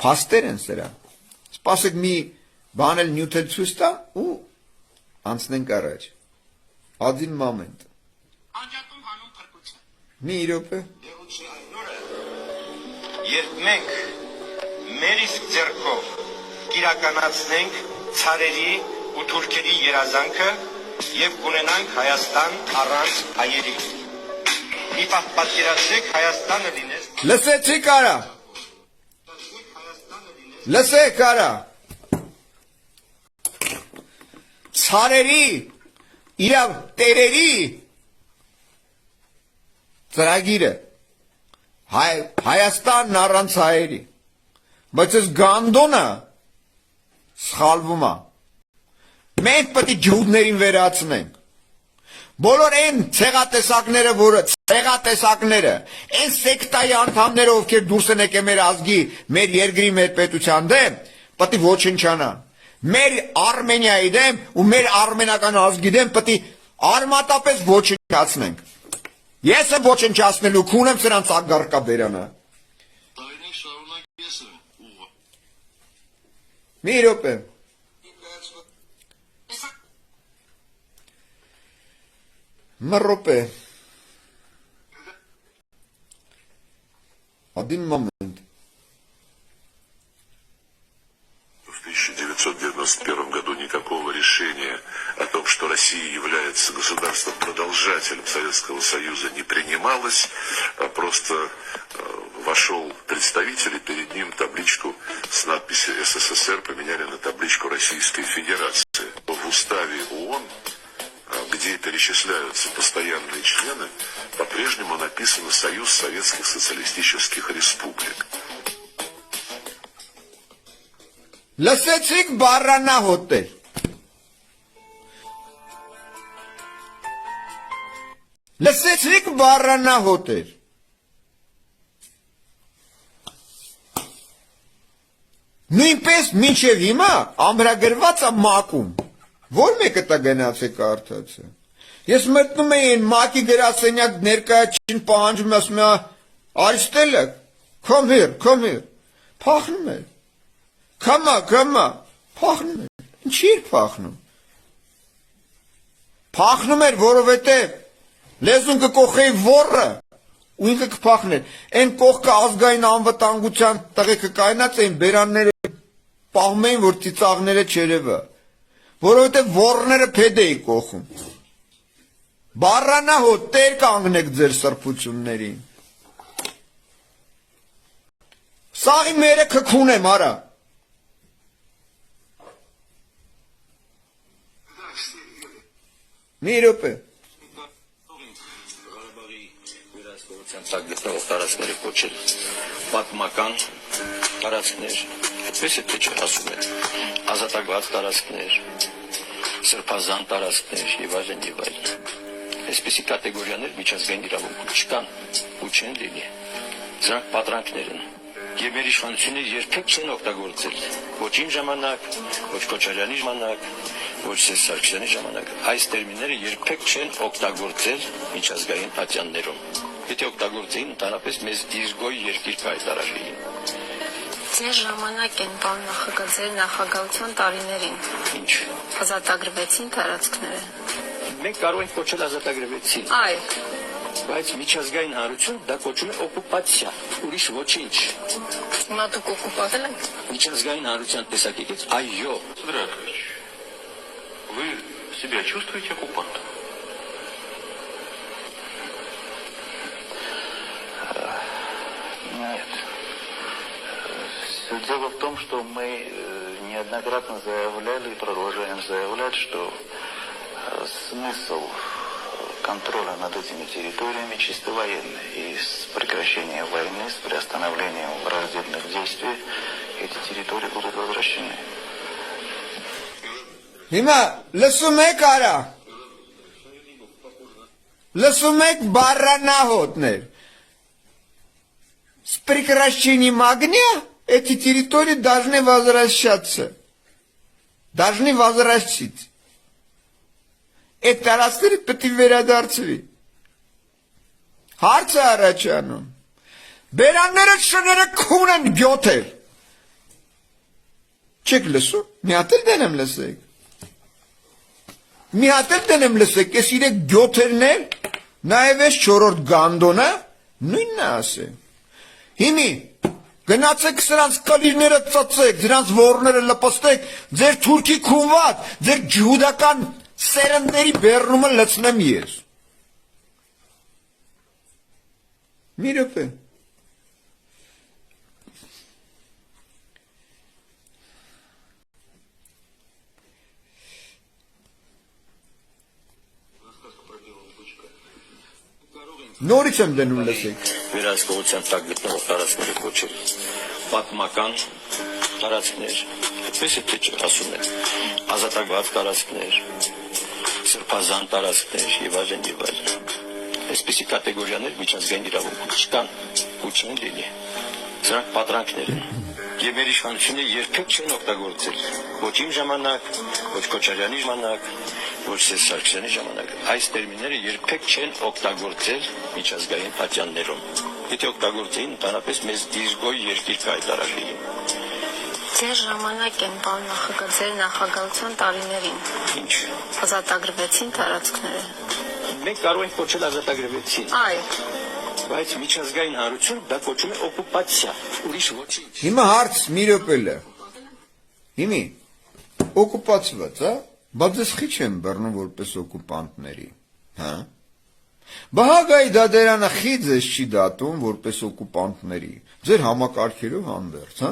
Փաստեր են սրա։ Սպասեք մի բան էլ նյութել ցույց տա ու անցնենք առաջ։ Один момент։ Անջատում հանուն փրկության։ Մի րոպե։ Երբ մենք մեր իսկ ձեռքով կիրականացնենք ցարերի ու թուրքերի երազանքը եւ կունենանք Հայաստան առանց հայերի։ Մի պահ պատկերացրեք Հայաստանը լինես։ Լսեցիք արա։ Լսեք արա։ Ցարերի իր տերերի ծրագիրը Հայաստանն առանց հայերի, բայց այս գանդոնը սխալվում է։ Մենք պետք է ջհուդներին վերացնենք։ Բոլոր այն ցեղատեսակները, որը ցեղատեսակները, այն սեկտայի անդամները, ովքեր դուրս են եկել մեր ազգի, մեր երկրի, մեր պետության դեմ, պետք է ոչնչանան։ Մեր Արմենիայի դեմ ու մեր արմենական ազգի դեմ պետք է արմատապես ոչնչացնենք։ Ես եմ ոչնչացնելու, քունեմ սրանց ագարկաբերանը։ Մի րոպե։ Մի րոպե։ Один момент. В 1991 году никакого решения о том, что Россия является государством-продолжателем Советского Союза, не принималось, а просто вошел представитель, и перед ним табличку с надписью «СССР» поменяли на табличку «Российской Федерации». В уставе ООН, где перечисляются постоянные члены, по-прежнему написано «Союз Советских Социалистических Республик». Լսեցիք բառանահոտեր։ Լսեցիք բառանահոտեր։ Նույնպես մինչև հիմա ամրագրված է մակում։ Որ մեկը տա գնացեք արդացը։ Ես մտնում էի այն մակի գրասենյակ ներկայացին պահանջում ասում է Արիստելը, come here, փախնում է։ Կամա, փախնում էր, ինչի էր փախնում։ Փախնում էր, որովհետև լեզուն կկոխեի ոռը, ու ինքը կփախներ, են կողքը ազգային անվտանգության տղեկը կայնած էին, բերանները պահում էին, որ ծիծաղները չերևը, որովհետև ոռները փեդ էի կողում։ Բառանահոտ տեր կանգնեք ձեր սրբություններին։ Սաղի մերը քքուն եմ, արա։ Մի րոպե։ Ղարաբաղի վերահսկողության տակ գտնվող տարածքները կոչել պատմական տարածքներ, այդպես է թե չէ ասում են, ազատագրված տարածքներ, սրբազան տարածքներ եւ այլն։ Այսպիսի կատեգորիաներ միջազգային իրավունքում չկան ու չեն լինի։ Սրանք պատրանքներ են։ Եվ մեր իշխանությունները երբեք չեն օգտագործել ոչ իմ ժամանակ, ոչ Քոչարյանի ժամանակ, ոչ Սարգսյանի ժամանակ։ Այս տերմինները երբեք չեն օգտագործել միջազգային պատյաններում։ Եթե օգտագործեին, ընդհանրապես մեզ դիրգոյ երկիր կհայտարարեին։ Ձեր ժամանակ են բան նախագահ, ձեր նախագահության տարիներին։ Ինչ։ Ազատագրվեցին տարածքները։ Մենք կարող ենք կոչել ազատագրվեցին։ Այո։ Բայց միջազգային հանրություն դա կոչում է օկուպացիա, ուրիշ ոչինչ։ Հիմա դուք օկուպացել եք։ Միջազգային հանրության տեսակետից այո։ Драгович, вы себя чувствуете оккупантом? Нет. Дело в том, что мы неоднократно заявляли и продолжаем заявлять, что смысл контроля над этими территориями чисто военный. И с прекращением войны, с приостановлением враждебных действий эти территории будут возвращены. Հիմա լսում եք արա։ Լսում եք բառանահոտներ։ С прекращением огня эти территории должны возвращаться. Должны возвращить. Այդ տարածքները պետք է վերադարձվի։ Հարցը առաջանում։ Բերանները շները քուն են գյոթեր։ Չեք լսում, մի հատ էլ դենեմ լսեք։ Մի հատ էլ դենեմ լսեք, ես իրեք գյոթերն էլ, նաև ես 4-րդ գանդոնը, նույնն է ասեմ։ Հիմի, գնացեք սրանց կալիրները ծծեք, դրանց ворները լպստեք, ձեր թուրքի քունված, ձեր ջհուդական սերնդերի բեռնումը լցնեմ ես։ Մի րոպե։ Նորից եմ դնում լսեք։ Վերահսկողության տակ գտնվող տարածքները կոչել պատմական տարածքներ, այդպես է թե չէ ասում են, ազատագրված տարածքներ, սրբազան տարածքներ եւ այլն եւ այլն։ Այսպիսի կատեգորիաներ միջազգային իրավունքում չկան ու չեն լինի։ Սրանք պատրանքներ են։ Եվ մեր իշխանությունը երբեք չեն օգտագործել ոչ իմ ժամանակ, ոչ Քոչարյանի ժամանակ, ոչ Սարգսյանի ժամանակ։ Այս տերմինները երբեք չեն օգտագործել միջազգային պատյաններում։ Եթե օգտագործեին, ընդհանրապես մեզ դիրգոյ երկիր կայտարարեին։ Ձեր ժամանակ են, պարոն նախագահ, ձեր նախագահության տարիներին Ինչ։ ազատագրվեցին տարածքները։ Մենք կարող ենք կոչել ազատագրվեցին, Այո, բայց միջազգային հանրություն դա կոչում է օկուպացիա, ուրիշ ոչինչ։ Հիմա հարց մի րոպե։ Հիմի, օկուպացված, հա? Բայց ես խիչ եմ բռնում որպես օկուպանտների, հա? Բահագայի դադարանը խիծ ես չի դատում որպես օկուպանտների, ձեր համակարգերով հանդերձ, հա?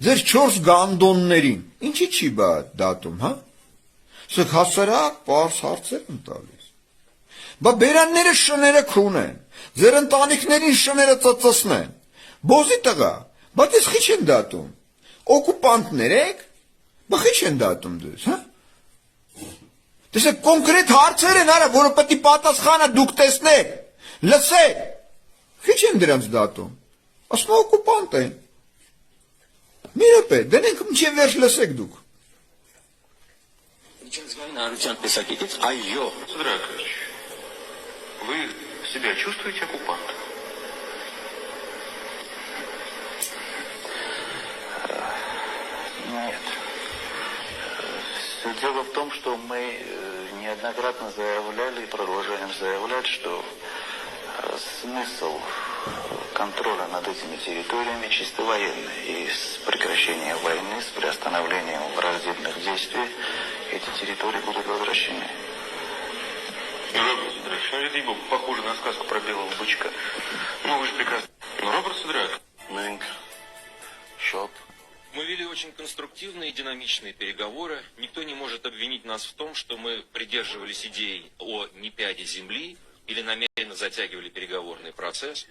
Ձեր 4 գանդոններին, ինչի չի դատում, հա? Սեք հասարակ պարզ հարցեր են տալիս։ Բա բերանները շները քունեն, ձեր ընտանիքներին շները ծծծնեն, բոզի տղա, բայց ես խիչ են դատում, օկուպանտներ եք, բա խիչ են դատում դուս, հա? Տեսեք, կոնկրետ հարցեր են արա, որը պետք է պատասխանը դուք տեսնեք, լսեք, խիչ են դրանց դատում, ասում օկուպանտ են, մի րոպե, դնենք մինչև վերջ լսեք դուք։ Միջազգային հանրության տեսակետից այո։ Драгович, вы себя чувствуете оккупантом? Нет. Дело в том, что мы неоднократно заявляли и продолжаем заявлять, что смысл контроля над этими территориями чисто военный. И с прекращением войны, с приостановлением враждебных действий эти территории будут возвращены. Роберт Сидорович, ну это ей-богу похоже на сказку про белого бычка. Ну вы же прекрасно. Ну, Роберт Сидорович. Մենք շատ Мы вели очень конструктивные и динамичные переговоры. Никто не может обвинить нас в том, что мы придерживались идей о непяде земли или намеренно затягивали переговорный процесс.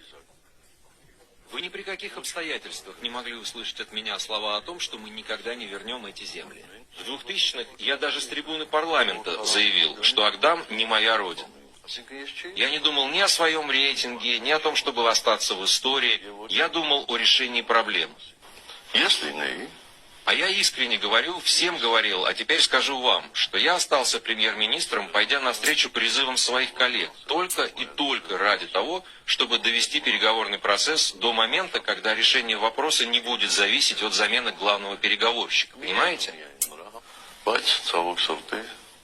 Вы ни при каких обстоятельствах не могли услышать от меня слова о том, что мы никогда не вернем эти земли. В 2000-х я даже с трибуны парламента заявил, что Агдам не моя родина. Я не думал ни о своем рейтинге, ни о том, чтобы остаться в истории. Я думал о решении проблем. Если не... А я искренне говорю, всем говорил, а теперь скажу вам, что я остался премьер-министром, пойдя навстречу призывам своих коллег, только и только ради того, чтобы довести переговорный процесс до момента, когда решение вопроса не будет зависеть от замены главного переговорщика. Понимаете?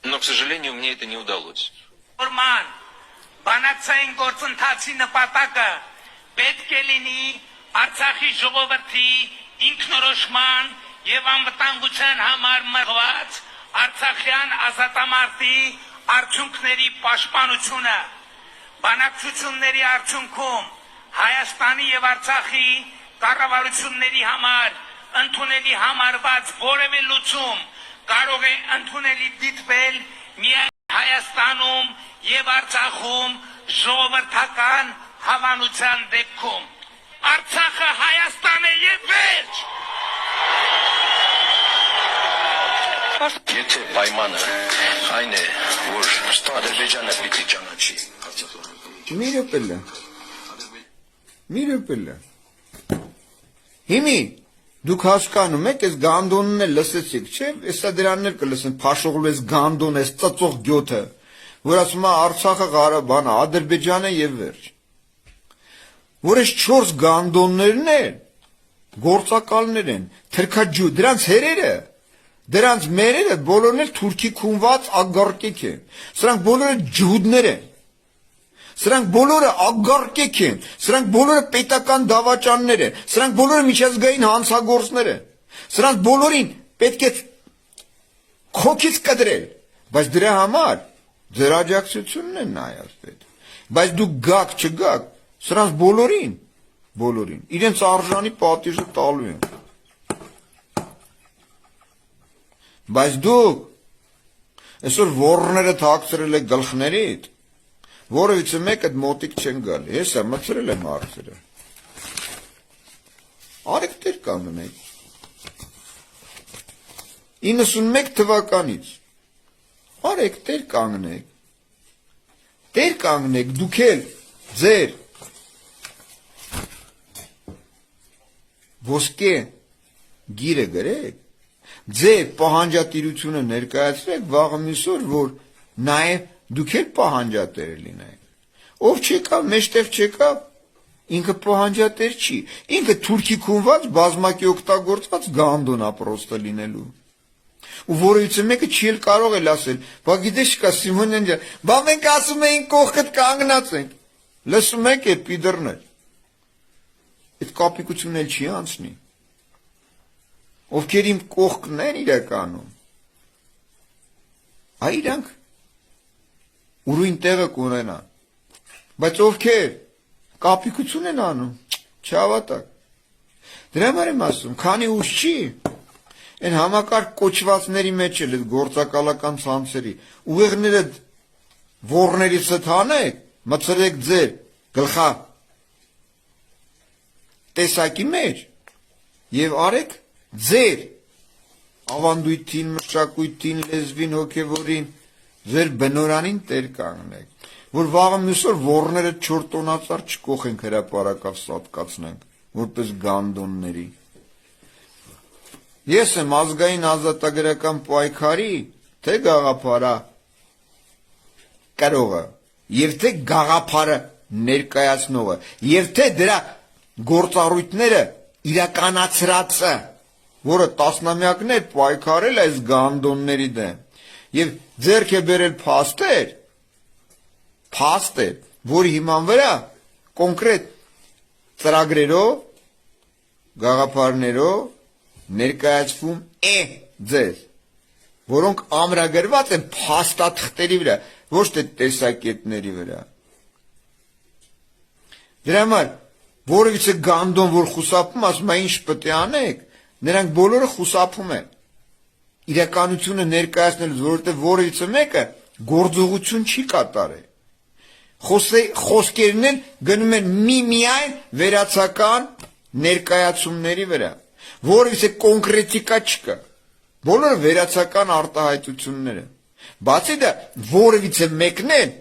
Но, к сожалению, мне это не удалось. Նորման, բանակցային գործընթացի նպատակը պետք է լինի Արցախի ժողովրդի ինքնորոշման եւ անվտանգության համար մղված Արցախյան ազատամարտի արդյունքների պաշտպանությունը։ Բանակցությունների արդյունքում Հայաստանի եւ Արցախի կառավարությունների համար ընդունելի համարված որևէ լուծում կարող է ընդունելի դիտվել միայն Հայաստանում եւ Արցախում ժողովրդական հավանության դեպքում։ Արցախը Հայաստան է եւ վերջ։ Եթե պայմանը այն է, որ Ադրբեջանը պիտի ճանաչի Մի րոպե։ Հիմի դուք հասկանում եք, այս գանդոնն էլ լսեցիք, չէ՞, հեսա դրաններ կլսեն, փաշողլու այս գանդոն, այս ծծող գյոթը, որ ասում է Արցախը Ղարաբաղը, Ադրբեջանը եւ վերջ։ Որ այս 4 գանդոններն են, գործակալներ են, թրքաջու, դրանց հերերը, դրանց մերերը բոլորն էլ թուրքի քունված ագարտիկ են։ Սրանք բոլորը ջհուդներ են։ Սրանք բոլորը ագարտիկ են, սրանք բոլորը պետական դավաճաններ են, սրանք բոլորը միջազգային հանցագործներ են։ Սրանք բոլորին պետք է քոքից կտրել, բայց դրա համար ձեր աջակցությունն է նայած պետք։ Բայց դուք գաք չգաք, սրանց բոլորին իրենց արժանի պատիժը տալու են։ Բայց դուք այսօր ոռները թաքցրել եք գլխներիդ, որովհետև մեկը մոտիկ չեն գալի, ես մտցրել եմ հարցերը։ Արեք դեր կանգնեք։ 91 թվականից արեք դեր կանգնեք։ Դեր կանգնեք, դուք էլ ձեր ոսկե գիրը գրեք, ձեր պահանջատիրությունը ներկայացրեք վաղը մյուս օր, որ նաև դուք էլ պահանջատեր լինեք։ Ով չեկավ, մեջտեղ չեկավ, ինքը պահանջատեր չի, ինքը թուրքի քունված բազմակի օգտագործված գանդոն է պրոստը լինելու։ Ու որովհետև մեկը չի էլ կարող էլ ասել, բա գիտես չկա Սիմոնյան ջան, բա մենք ասում էինք կողքդ կանգնած ենք։ Լսում եք այդ պիդերներ։ Այդ կապիկությունն էլ չի անցնի։ Ովքեր իմ կողքն են իրականում։ Այ իրանք ուրույն տեղը կունենան։ Բայց ովքեր կապիկություն են անում, չհավատակ։ Դրա համար եմ ասում, քանի ուժ չի, այն համակարգ կոչվածների մեջ էլ այդ գործակալական ցանցերի ուղեղները ոռներից հանեք, մցրեք ձեր գլխա տեսակի մեջ եւ արեք ձեր ավանդույթին, մշակույթին, լեզվին, հոգևորին, ձեր բնորանին տեր կանգնեք, որ վաղը մյուս օր ոռները 4 տոնածառ չկոխենք հրապարակավ սատկացնենք, որպես գանդոնների։ Ես եմ ազգային ազատագրական պայքարի թե գաղափարա կրողը, եւ թե գաղափարը ներկայացնողը, եւ թե դրա գործառույթները իրականացրածը, որը տասնամյակներ պայքարել այս գանդոնների դեմ, եւ ձեռք է բերել փաստեր, որի հիման վրա կոնկրետ ծրագրերով, գաղափարներով ներկայացվում է ձեզ, որոնք ամրագրված են փաստաթղթերի վրա, ոչ թե տեսակետների վրա։ Դրա համար որովհետև գանդոն, որ խուսափում, ասում է ինչ պետք է անեք, նրանք բոլորը խուսափում են իրականությունը ներկայացնելուց, որովհետև որևիցե մեկը գործողություն չի կատարել։ Խոսքերն են գնում են միայն վերացական ներկայացումների վրա, որովհետև կոնկրետիկա չկա, բոլորը վերացական արտահայտություններ են։ Բացի դա, որևիցե մեկն էլ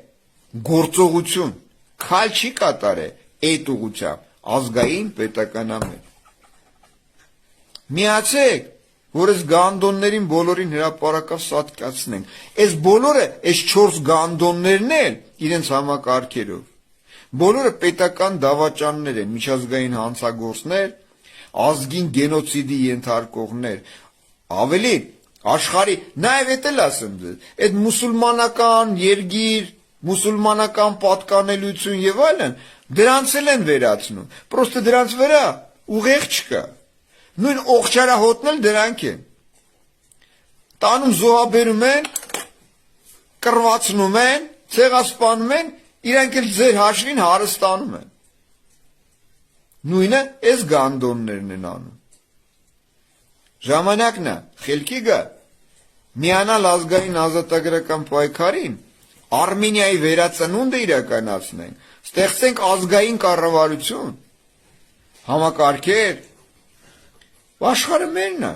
գործողություն քայլ չի կատարել այդ ուղղությամբ ազգային պետականամետ։ Միացեք, որ այս գանդոններին բոլորին հրապարակավ սատկացնենք։ Այս բոլորը, այս 4 գանդոններն էլ իրենց համակարգերով։ Բոլորը պետական դավաճաններ են, միջազգային հանցագործներ, ազգին գենոցիդի ենթարկողներ։ Ավելի աշխարհի, նաև էդ էլ ասեմ ձեզ, այդ մուսուլմանական երգիր, մուսուլմանական պատկանելություն եւ այլն, դրանց էլ են վերացնում։ Պրոստը դրանց վրա ուղեղ չկա։ Նույն օղճարահոտն էլ դրանք են։ Տանում զոհաբերում են, կռվածնում են, ցեղասպանում են, իրանք էլ ձեր հաշվին հարստանում են։ Նույնը այս գանդոններն են անում։ Ժամանակն է, խելքի գա, միանալ ազգային ազատագրական պայքարին, Արմենիայի վերածնունդը իրականացնենք, ստեղծենք ազգային կառավարություն, համակարգեր, աշխարհը մերն է,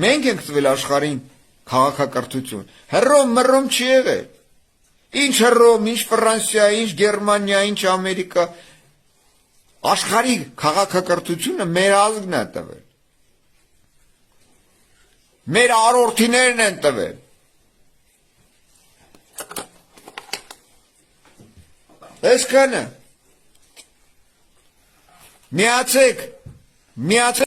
մենք ենք տվել աշխարհին քաղաքակրթություն, հռոմ մռոմ չի եղել, ինչ հռոմ, ինչ Ֆրանսիա, ինչ Գերմանիա, ինչ Ամերիկա, աշխարհի քաղաքակրթությունը մեր ազգն է տվել, մեր արորդիներն են տվել, այսքանը, միացեք